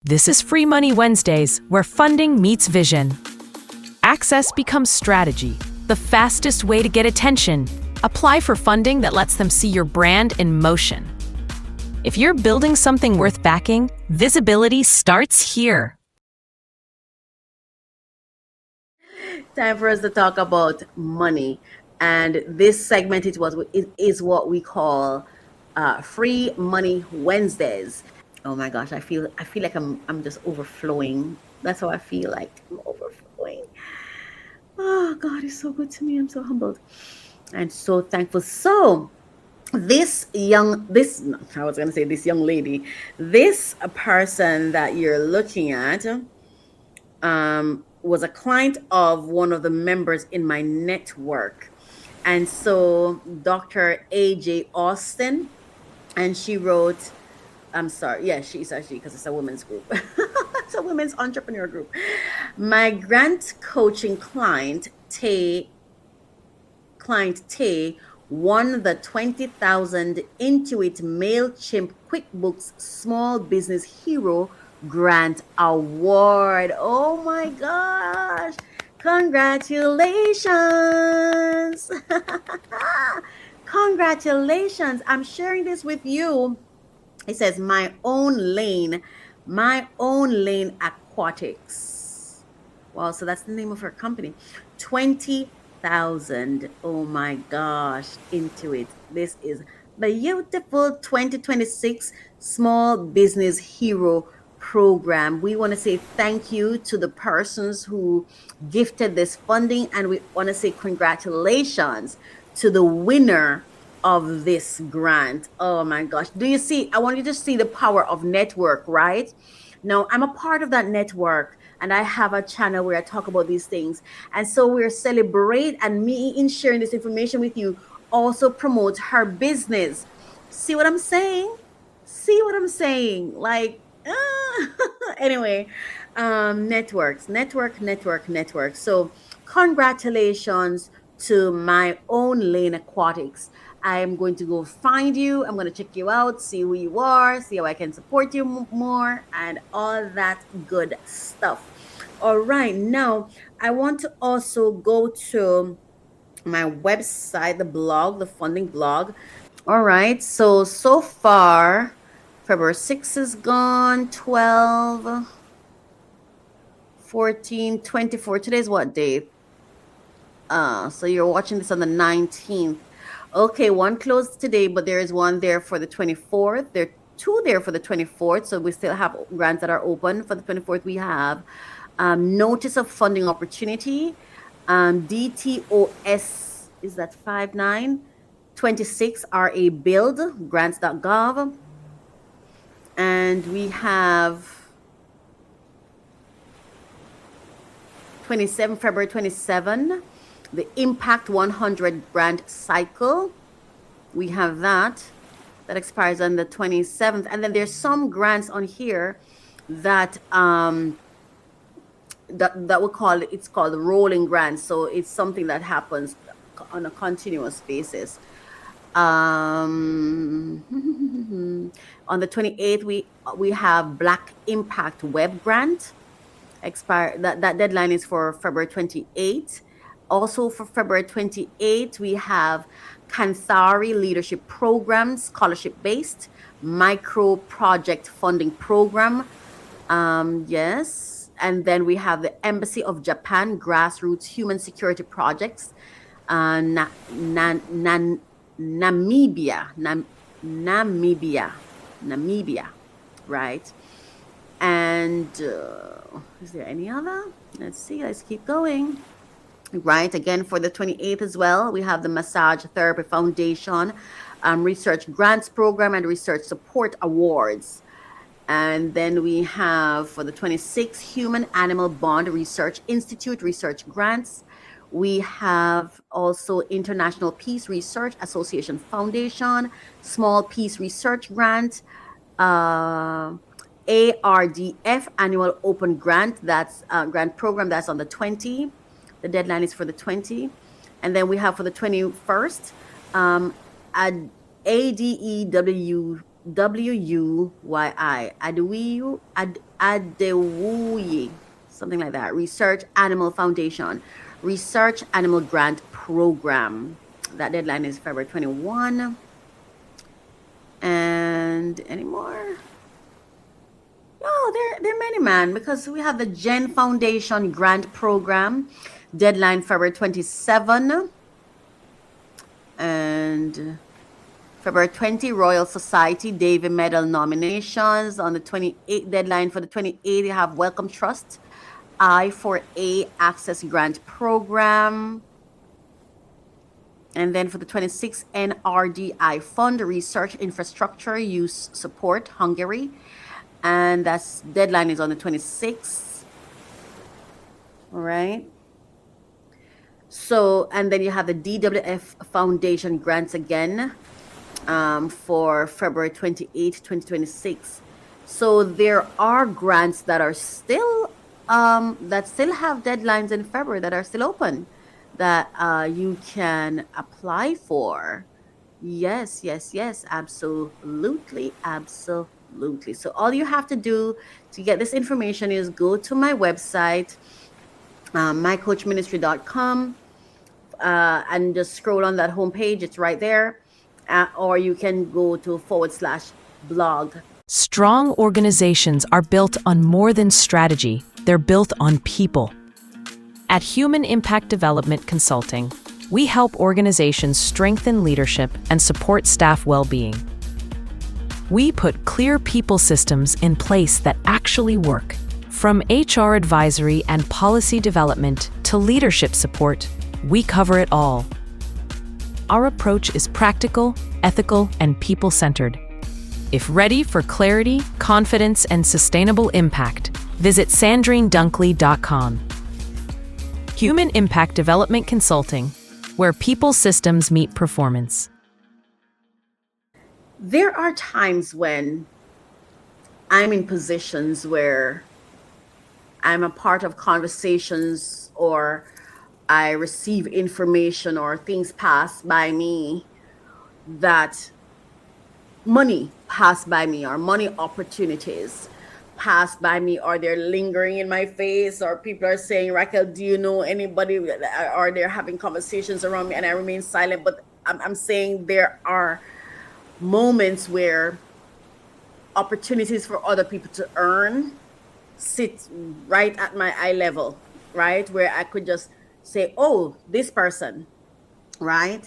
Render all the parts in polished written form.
This is Free Money Wednesdays, where funding meets vision. Access becomes strategy, the fastest way to get attention. Apply for funding that lets them see your brand in motion. If you're building something worth backing, visibility starts here. Time for us to talk about money, and this segment is what we call Free Money Wednesdays. Oh my gosh, I feel like I'm just overflowing. That's how I feel like. I'm overflowing. Oh, God is so good to me. I'm so humbled and so thankful. So this young lady, this person that you're looking at was a client of one of the members in my network. And so Dr. AJ Austin, and she wrote, I'm sorry, yeah, she's actually, because it's a women's group. It's a women's entrepreneur group. My grant coaching client, Tay, won the 20,000 Intuit MailChimp QuickBooks Small Business Hero Grant Award. Oh my gosh. Congratulations. Congratulations. I'm sharing this with you. It says my own lane aquatics. Wow, so that's the name of her company. 20,000. Oh my gosh, Intuit. This is beautiful 2026 Small Business Hero program. We want to say thank you to the persons who gifted this funding, and we want to say congratulations to the winner of this grant. Oh my gosh. Do you see? I want you to see the power of network, right? Now, I'm a part of that network, and I have a channel where I talk about these things. And so we're celebrate, and me in sharing this information with you also promotes her business. See what I'm saying? See what I'm saying? Like, anyway, network. So congratulations to my own lane aquatics. I am going to go find you. I'm going to check you out, see who you are, see how I can support you more, and all that good stuff. All right, now I want to also go to my website, the blog, the funding blog. All right, so far, February 6th is gone, 12, 14, 24. Today's what date? So you're watching this on the 19th. Okay, one closed today, but there is one there for the 24th. There are two there for the 24th. So we still have grants that are open. For the 24th, we have Notice of Funding Opportunity, DTOS, is that 5926 RA Build, grants.gov. And we have February 27, the Impact 100 grant cycle. We have that expires on the 27th. And then there's some grants on here that that we call it, it's called rolling grants. So it's something that happens on a continuous basis. On the 28th, we have Black Impact Web Grant. That deadline is for February 28th. Also for February 28th, we have Kanthari Leadership Program, scholarship-based micro project funding program. Yes. And then we have the Embassy of Japan Grassroots Human Security Projects, Namibia, right? And is there any other? Let's see. Let's keep going. Right. Again, for the 28th as well, we have the Massage Therapy Foundation Research Grants Program and Research Support Awards. And then we have for the 26th, Human Animal Bond Research Institute Research Grants. We have also International Peace Research Association Foundation, Small Peace Research Grant, ARDF Annual Open Grant, that's grant program, that's on the 20. The deadline is for the 20. And then we have for the 21st, ADEWUYI, Adewuyi, something like that. Research Animal Foundation, Research Animal Grant Program. That deadline is February 21. And any more? Oh, there are many, man, because we have the Gen Foundation Grant Program, deadline February 27. And February 20, Royal Society Davy Medal nominations. On the 28th deadline for the 28th, you have Welcome Trust, I4A Access Grant Program. And then for the 26th, NRDI Fund, Research Infrastructure Use Support, Hungary. And that's deadline is on the 26th. All right. So, and then you have the DWF Foundation grants again for February 28, 2026. So there are grants that are still that still have deadlines in February that are still open that you can apply for. Yes, yes, yes, absolutely, absolutely. So all you have to do to get this information is go to my website, mycoachministry.com, and just scroll on that homepage. It's right there. Or you can go to /blog. Strong organizations are built on more than strategy, they're built on people. At Human Impact Development Consulting, we help organizations strengthen leadership and support staff well-being. We put clear people systems in place that actually work. From HR advisory and policy development to leadership support, we cover it all. Our approach is practical, ethical, and people-centered. If ready for clarity, confidence, and sustainable impact, visit sandrinedunkley.com. Human Impact Development Consulting, where people systems meet performance. There are times when I'm in positions where I'm a part of conversations or I receive information or things pass by me that money pass by me or money opportunities pass by me, or they're lingering in my face, or people are saying, Raquel, do you know anybody, or they're having conversations around me and I remain silent. But I'm saying there are moments where opportunities for other people to earn sit right at my eye level, right? Where I could just say, oh, this person, right?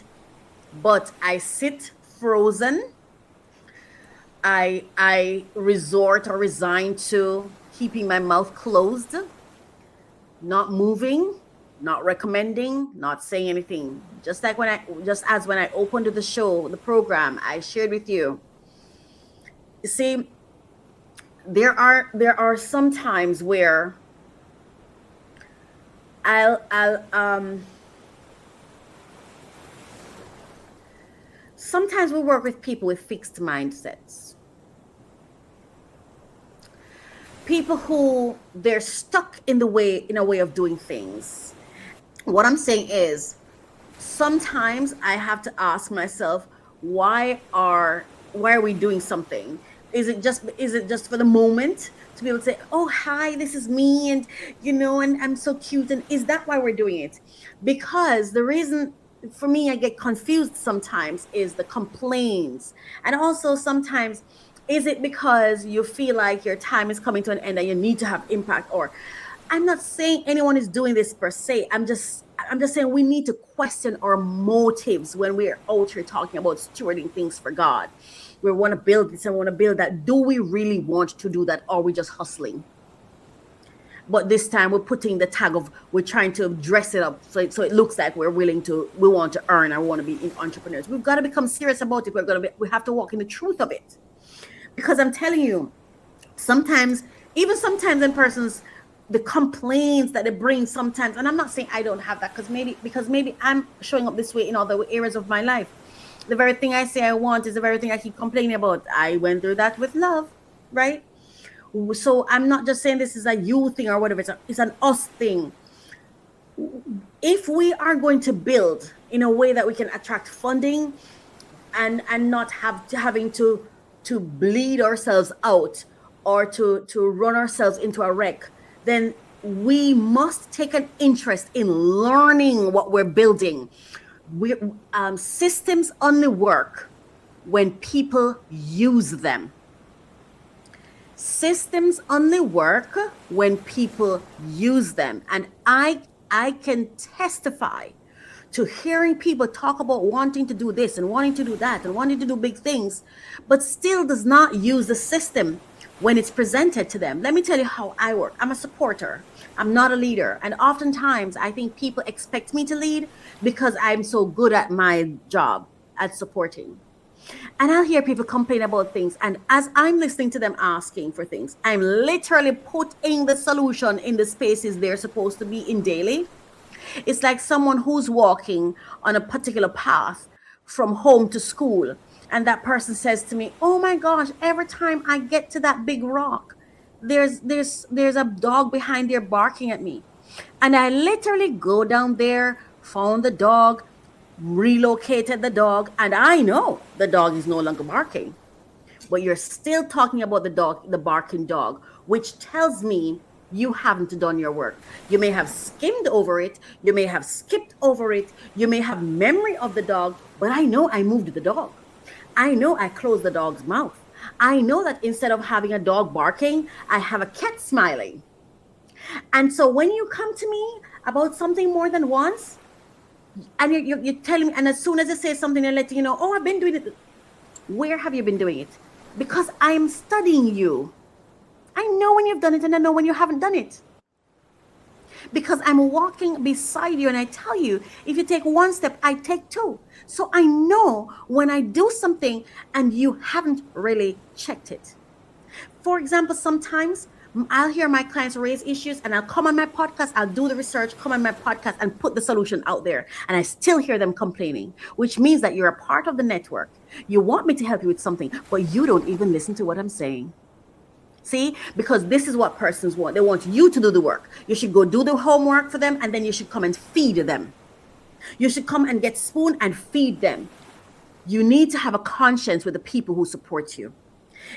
But I sit frozen. I resort or resign to keeping my mouth closed, not moving, not recommending, not saying anything. Just as when I opened the show, the program, I shared with you. You see, there are some times where sometimes we work with people with fixed mindsets. People who they're stuck in a way of doing things. What I'm saying is, sometimes I have to ask myself, why are we doing something? Is it just for the moment to be able to say, oh, hi, this is me, and and I'm so cute, and is that why we're doing it? Because the reason for me I get confused sometimes is the complaints, and also sometimes is it because you feel like your time is coming to an end and you need to have impact? Or I'm not saying anyone is doing this per se. I'm just saying we need to question our motives when we're out here talking about stewarding things for God. We want to build this and want to build that. Do we really want to do that, or are we just hustling? But this time we're putting the tag of, we're trying to dress it up so it looks like we want to earn, and we want to be entrepreneurs. We've got to become serious about it. We have to walk in the truth of it. Because I'm telling you, sometimes in persons, the complaints that they bring sometimes, and I'm not saying I don't have that, because maybe I'm showing up this way in other areas of my life. The very thing I say I want is the very thing I keep complaining about. I went through that with love, right? So I'm not just saying this is a you thing or whatever. It's an us thing. If we are going to build in a way that we can attract funding and not having to bleed ourselves out or to run ourselves into a wreck, then we must take an interest in learning what we're building. we Systems only work when people use them. Systems only work when people use them. And I can testify to hearing people talk about wanting to do this and wanting to do that and wanting to do big things, but still does not use the system when it's presented to them. Let me tell you how I work. I'm a supporter. I'm not a leader. And oftentimes I think people expect me to lead because I'm so good at my job at supporting. And I'll hear people complain about things. And as I'm listening to them asking for things, I'm literally putting the solution in the spaces they're supposed to be in daily. It's like someone who's walking on a particular path from home to school. And that person says to me, "Oh my gosh, every time I get to that big rock, there's a dog behind there barking at me." And I literally go down there, found the dog, relocated the dog, and I know the dog is no longer barking. But you're still talking about the dog, the barking dog, which tells me you haven't done your work. You may have skimmed over it, you may have skipped over it, you may have memory of the dog, but I know I moved the dog. I know I closed the dog's mouth. I know that instead of having a dog barking, I have a cat smiling. And so when you come to me about something more than once, and you're telling me, and as soon as I say something, I let you know, "Oh, I've been doing it." Where have you been doing it? Because I'm studying you. I know when you've done it and I know when you haven't done it. Because I'm walking beside you and I tell you, if you take one step, I take two. So I know when I do something and you haven't really checked it. For example, sometimes I'll hear my clients raise issues and I'll come on my podcast, I'll do the research, come on my podcast and put the solution out there. And I still hear them complaining, which means that you're a part of the network. You want me to help you with something, but you don't even listen to what I'm saying. See, because this is what persons want. They want you to do the work. You should go do the homework for them, and then you should come and feed them. You should come and get spoon and feed them. You need to have a conscience with the people who support you.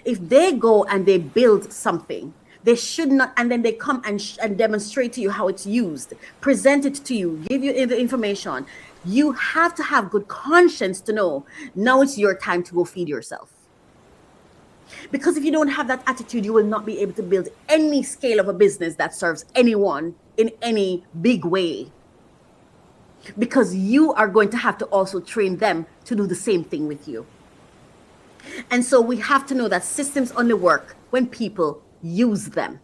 If they go and they build something, they should not, and then they come and demonstrate to you how it's used, present it to you, give you the information. You have to have good conscience to know now it's your time to go feed yourself. Because if you don't have that attitude, you will not be able to build any scale of a business that serves anyone in any big way. Because you are going to have to also train them to do the same thing with you. And so we have to know that systems only work when people use them.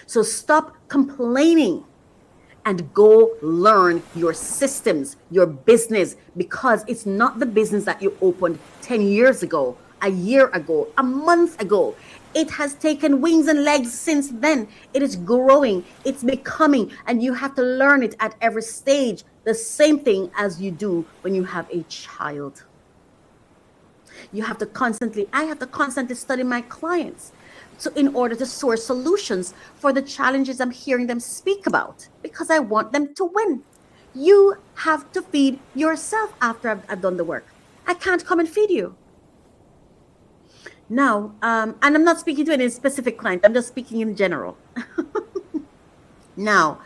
So stop complaining and go learn your systems, your business, because it's not the business that you opened 10 years ago, a year ago, a month ago. It has taken wings and legs since then. It is growing, it's becoming, and you have to learn it at every stage. The same thing as you do when you have a child. I have to constantly study my clients. So in order to source solutions for the challenges I'm hearing them speak about, because I want them to win. You have to feed yourself after I've done the work. I can't come and feed you. Now, and I'm not speaking to any specific client, I'm just speaking in general. Now,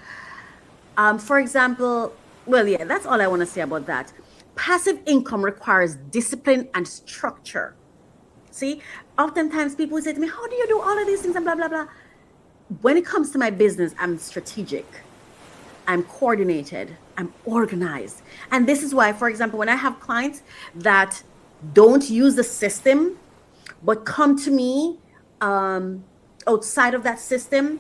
for example, well, yeah, that's all I want to say about that. Passive income requires discipline and structure. See, oftentimes people say to me, "How do you do all of these things?" and blah, blah, blah. When it comes to my business, I'm strategic, I'm coordinated, I'm organized. And this is why, for example, when I have clients that don't use the system, but come to me outside of that system,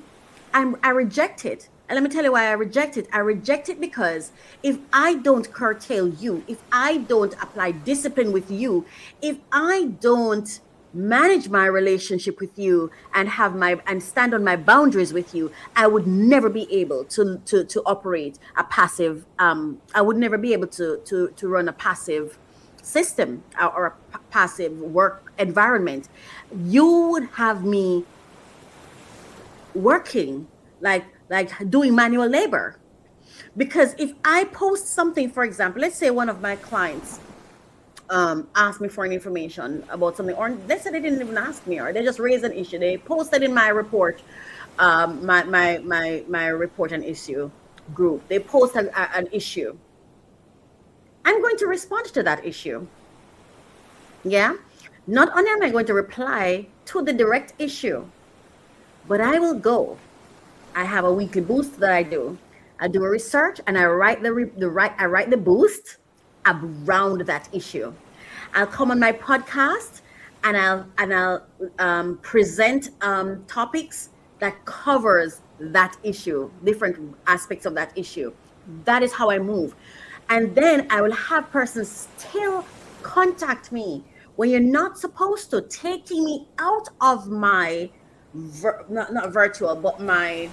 I reject it. And let me tell you why I reject it. I reject it because if I don't curtail you, if I don't apply discipline with you, if I don't manage my relationship with you and stand on my boundaries with you, I would never be able to operate a passive. I would never be able to run a passive system or a passive work environment. You would have me working like doing manual labor. Because if I post something, for example, let's say one of my clients ask me for an information about something, or they said they didn't even ask me, or they just raised an issue. They posted in my report, my report and issue group. They posted an issue. I'm going to respond to that issue. Yeah. Not only am I going to reply to the direct issue, but I will go. I have a weekly boost that I do. I do a research and I write I write the boost around that issue. I'll come on my podcast and I'll present topics that covers that issue, different aspects of that issue. That is how I move. And then I will have persons still contact me when you're not supposed to, taking me out of my not virtual, but my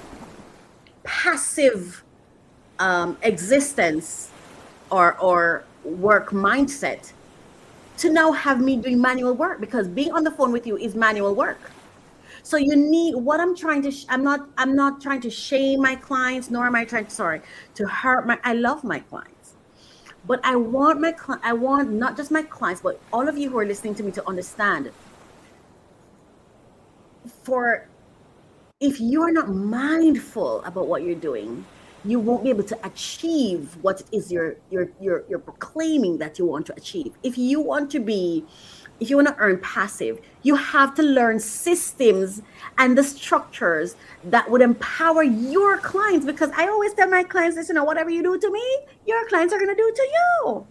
passive existence or work mindset, to now have me doing manual work, because being on the phone with you is manual work. So you need what I'm trying to I'm not trying to shame my clients, nor am I trying to hurt I love my clients. But I want I want not just my clients, but all of you who are listening to me to understand, for if you are not mindful about what you're doing, you won't be able to achieve what it is you're proclaiming that you want to achieve. If you want to earn passive, you have to learn systems and the structures that would empower your clients. Because I always tell my clients, listen, whatever you do to me, your clients are going to do to you.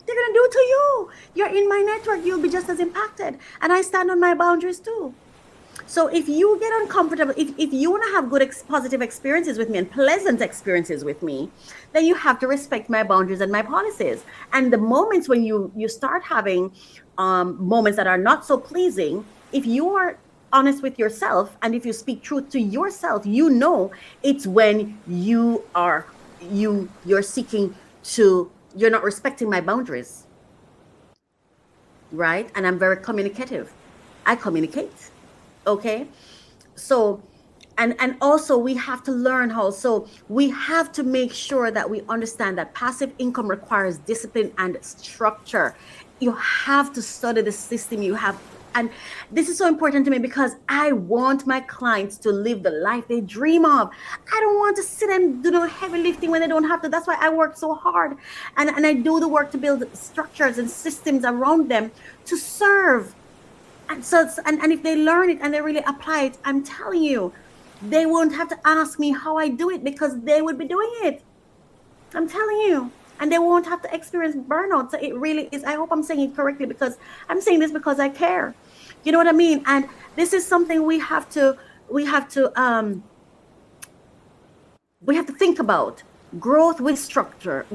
They're going to do to you. You're in my network, you'll be just as impacted. And I stand on my boundaries too. So if you get uncomfortable, if you want to have good positive experiences with me and pleasant experiences with me, then you have to respect my boundaries and my policies. And the moments when you start having moments that are not so pleasing, if you are honest with yourself and if you speak truth to yourself, you know it's when you're seeking to, you're not respecting my boundaries, right? And I'm very communicative. I communicate. Okay, so and also we have to learn how, so we have to make sure that we understand that passive income requires discipline and structure. You have to study the system you have, and this is so important to me because I want my clients to live the life they dream of. I don't want to sit and do no heavy lifting when they don't have to. That's why I work so hard, and I do the work to build structures and systems around them to serve. And so, and if they learn it and they really apply it, I'm telling you, they won't have to ask me how I do it because they would be doing it. I'm telling you, and they won't have to experience burnout. So it really is. I hope I'm saying it correctly, because I'm saying this because I care. You know what I mean? And this is something we have to think about. Growth with structure,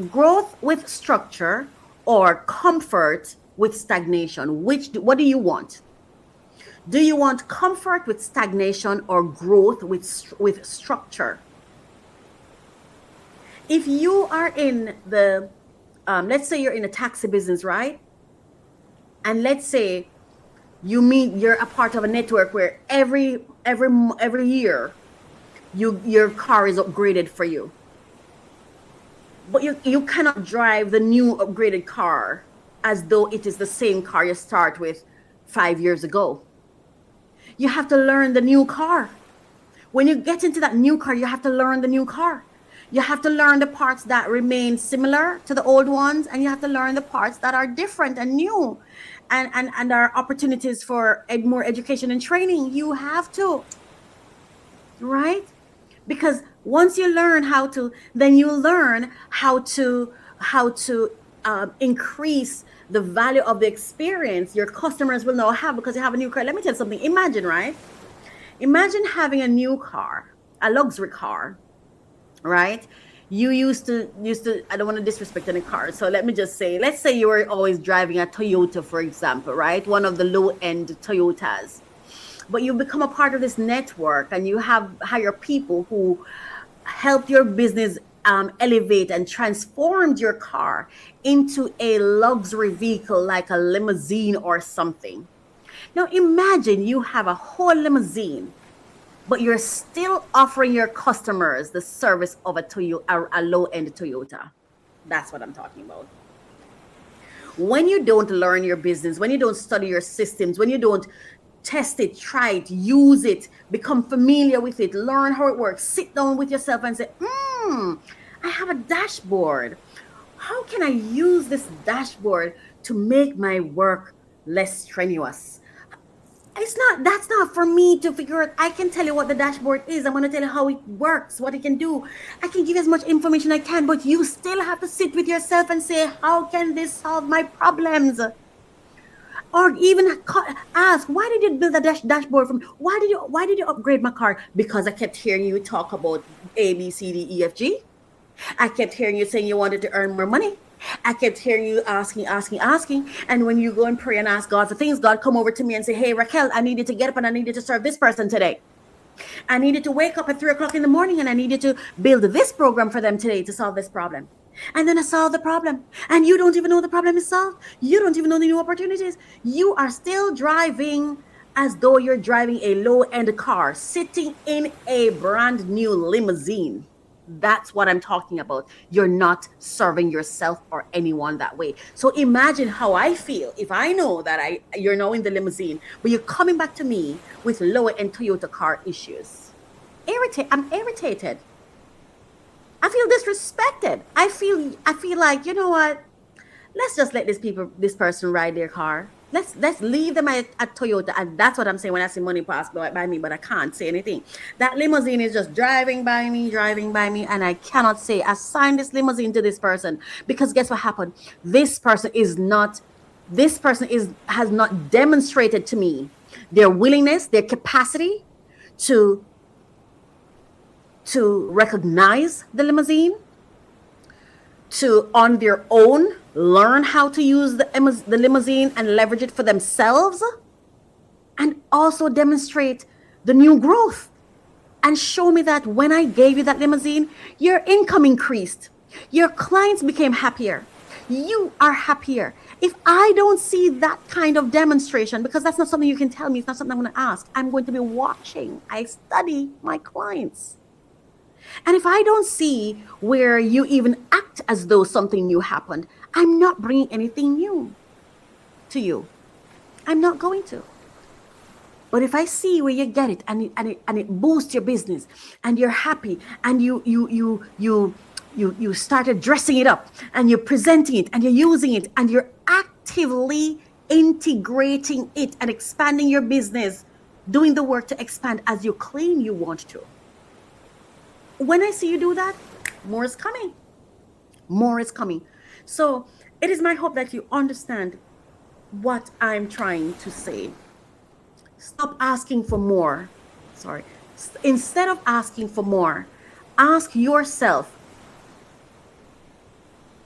or comfort with stagnation. What do you want? Do you want comfort with stagnation or growth with structure? If you are in the, let's say you're in a taxi business, right? And let's say you're a part of a network where every year your car is upgraded for you. But you cannot drive the new upgraded car as though it is the same car you start with 5 years ago. You have to learn the new car. When you get into that new car, you have to learn the new car. You have to learn the parts that remain similar to the old ones, and you have to learn the parts that are different and new, and are opportunities for more education and training. You have to, right? Because once you learn how to, then you learn how to increase the value of the experience your customers will now have because you have a new car. Let me tell you something. Imagine, right? Imagine having a new car, a luxury car, right? You used to, I don't want to disrespect any cars. So let me just say, let's say you were always driving a Toyota, for example, right? One of the low-end Toyotas. But you become a part of this network and you hire people who help your business elevate and transformed your car into a luxury vehicle like a limousine or something. Now imagine you have a whole limousine, but you're still offering your customers the service of a low-end Toyota. That's what I'm talking about. When you don't learn your business, when you don't study your systems, when you don't test it, try it, use it, become familiar with it, learn how it works, sit down with yourself and say, I have a dashboard. How can I use this dashboard to make my work less strenuous? That's not for me to figure out. I can tell you what the dashboard is. I'm going to tell you how it works, what it can do. I can give you as much information I can, but you still have to sit with yourself and say, how can this solve my problems? Or even ask, why did you build a dashboard from? Why did you upgrade my car? Because I kept hearing you talk about A, B, C, D, E, F, G. I kept hearing you saying you wanted to earn more money. I kept hearing you asking. And when you go and pray and ask God for things, God come over to me and say, hey, Raquel, I needed to get up and I needed to serve this person today. I needed to wake up at 3:00 in the morning and I needed to build this program for them today to solve this problem. And then I solve the problem. And you don't even know the problem is solved. You don't even know the new opportunities. You are still driving as though you're driving a low-end car, sitting in a brand new limousine. That's what I'm talking about. You're not serving yourself or anyone that way. So imagine how I feel if I know that you're now in the limousine, but you're coming back to me with lower-end Toyota car issues. I'm irritated. I feel disrespected. I feel like, you know what? Let's just let this person ride their car. Let's leave them at Toyota. And that's what I'm saying when I see money pass by me, but I can't say anything. That limousine is just driving by me, and I cannot say, assign this limousine to this person. Because guess what happened? This person has not demonstrated to me their willingness, their capacity to recognize the limousine, to on their own learn how to use the limousine and leverage it for themselves, and also demonstrate the new growth and show me that when I gave you that limousine, your income increased, your clients became happier, you are happier. If I don't see that kind of demonstration, because that's not something you can tell me, it's not something I'm going to ask, I'm going to be watching. I study my clients. And if I don't see where you even act as though something new happened, I'm not bringing anything new to you. I'm not going to. But if I see where you get it and it boosts your business and you're happy and you started dressing it up and you're presenting it and you're using it and you're actively integrating it and expanding your business, doing the work to expand as you claim you want to. When I see you do that, more is coming. More is coming. So it is my hope that you understand what I'm trying to say. Stop asking for more. Instead of asking for more, ask yourself,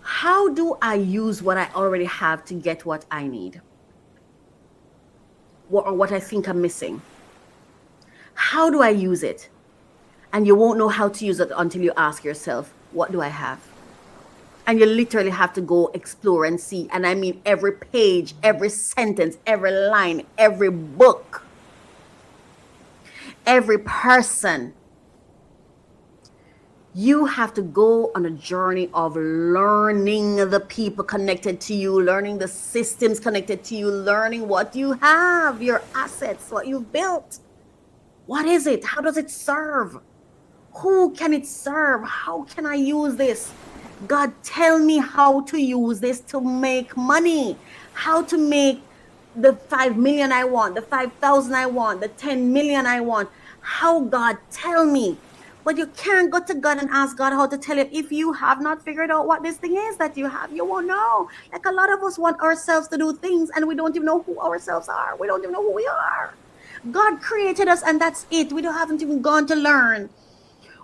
how do I use what I already have to get what I need? Or what I think I'm missing? How do I use it? And you won't know how to use it until you ask yourself, what do I have? And you literally have to go explore and see. And I mean every page, every sentence, every line, every book, every person. You have to go on a journey of learning the people connected to you, learning the systems connected to you, learning what you have, your assets, what you've built. What is it? How does it serve? Who can it serve? How can I use this? God, tell me how to use this to make money. How to make the 5 million I want, the 5,000 I want, the 10 million I want. How, God, tell me. But you can't go to God and ask God how to tell you. If you have not figured out what this thing is that you have, you won't know. Like a lot of us want ourselves to do things and we don't even know who ourselves are. We don't even know who we are. God created us and that's it. We haven't even gone to learn.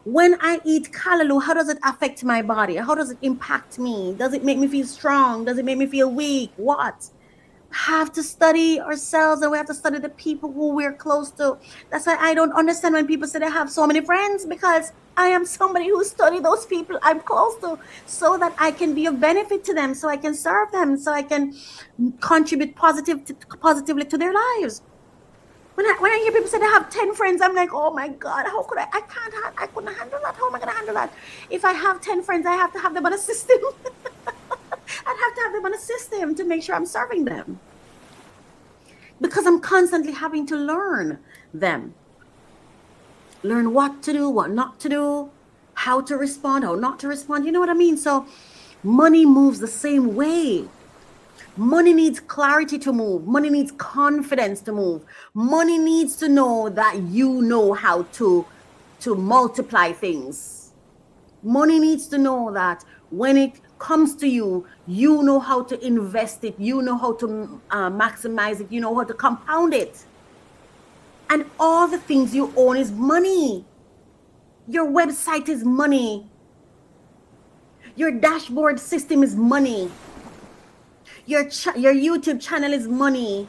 When I eat callaloo, how does it affect my body? How does it impact me? Does it make me feel strong? Does it make me feel weak? What? Have to study ourselves and we have to study the people who we're close to. That's why I don't understand when people say they have so many friends, because I am somebody who study those people I'm close to so that I can be of benefit to them, so I can serve them, so I can contribute positively to their lives. When I hear people say they have 10 friends, I'm like, oh my God, how could I couldn't handle that. How am I going to handle that? If I have 10 friends, I have to have them on a system. I'd have to have them on a system to make sure I'm serving them. Because I'm constantly having to learn them. Learn what to do, what not to do, how to respond, how not to respond. You know what I mean? So money moves the same way. Money needs clarity to move. Money needs confidence to move. Money needs to know that you know how to multiply things. Money needs to know that when it comes to you, you know how to invest it. You know how to maximize it. You know how to compound it. And all the things you own is money. Your website is money. Your dashboard system is money. Your YouTube channel is money.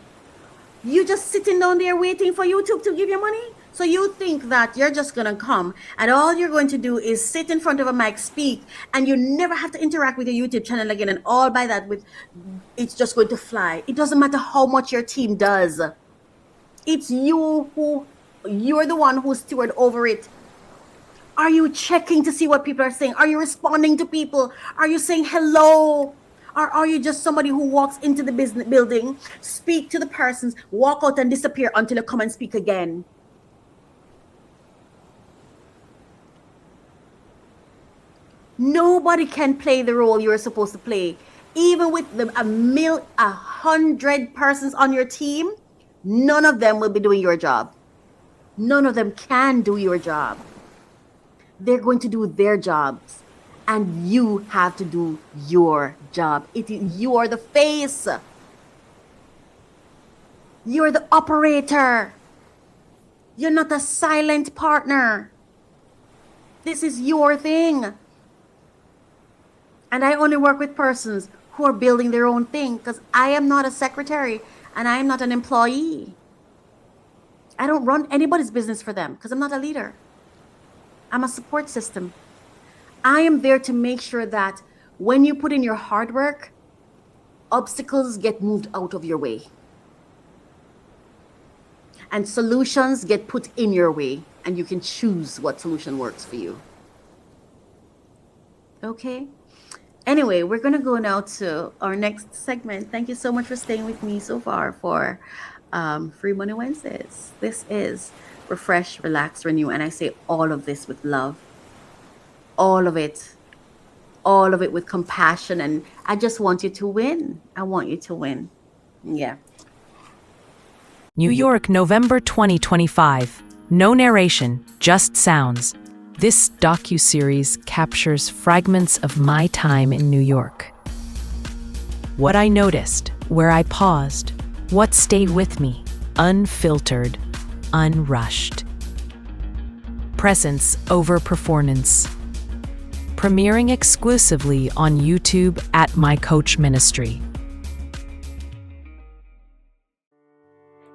You just sitting down there waiting for YouTube to give you money? So you think that you're just going to come and all you're going to do is sit in front of a mic, speak, and you never have to interact with your YouTube channel again, and all by that it's just going to fly. It doesn't matter how much your team does. It's you're the one who's steward over it. Are you checking to see what people are saying? Are you responding to people? Are you saying hello? Or are you just somebody who walks into the business building, speak to the persons, walk out and disappear until you come and speak again? Nobody can play the role you're supposed to play. Even with 100 persons on your team, none of them will be doing your job. None of them can do your job. They're going to do their jobs, and you have to do your job. You are the face. You're the operator. You're not a silent partner. This is your thing. And I only work with persons who are building their own thing, because I am not a secretary and I am not an employee. I don't run anybody's business for them because I'm not a leader. I'm a support system. I am there to make sure that when you put in your hard work, obstacles get moved out of your way. And solutions get put in your way, and you can choose what solution works for you. Okay? Anyway, we're going to go now to our next segment. Thank you so much for staying with me so far for Free Money Wednesdays. This is Refresh, Relax, Renew. And I say all of this with love. All of it with compassion. And I just want you to win. I want you to win. Yeah. New York, November 2025. No narration, just sounds. This docu-series captures fragments of my time in New York. What I noticed, where I paused, what stayed with me, unfiltered, unrushed. Presence over performance. Premiering exclusively on YouTube at My Coach Ministry.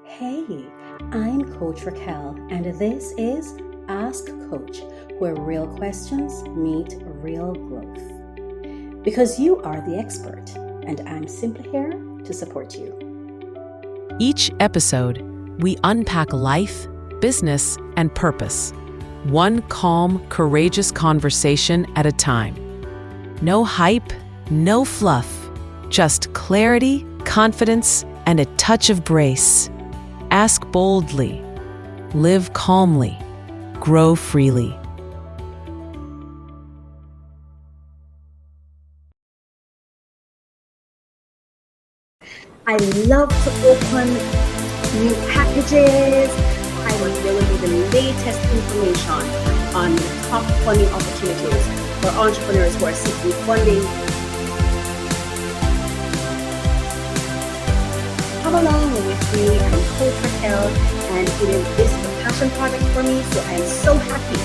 Hey, I'm Coach Raquel, and this is Ask Coach, where real questions meet real growth. Because you are the expert, and I'm simply here to support you. Each episode, we unpack life, business, and purpose. One calm, courageous conversation at a time. No hype, no fluff, just clarity, confidence, and a touch of grace. Ask boldly, live calmly, grow freely. I love to open new packages. There will be the latest information on the top funding opportunities for entrepreneurs who are seeking funding. Come along with me. I'm Coach Raquel, and this is a passion project for me, so I'm so happy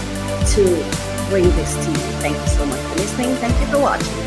to bring this to you. Thank you so much for listening. Thank you for watching.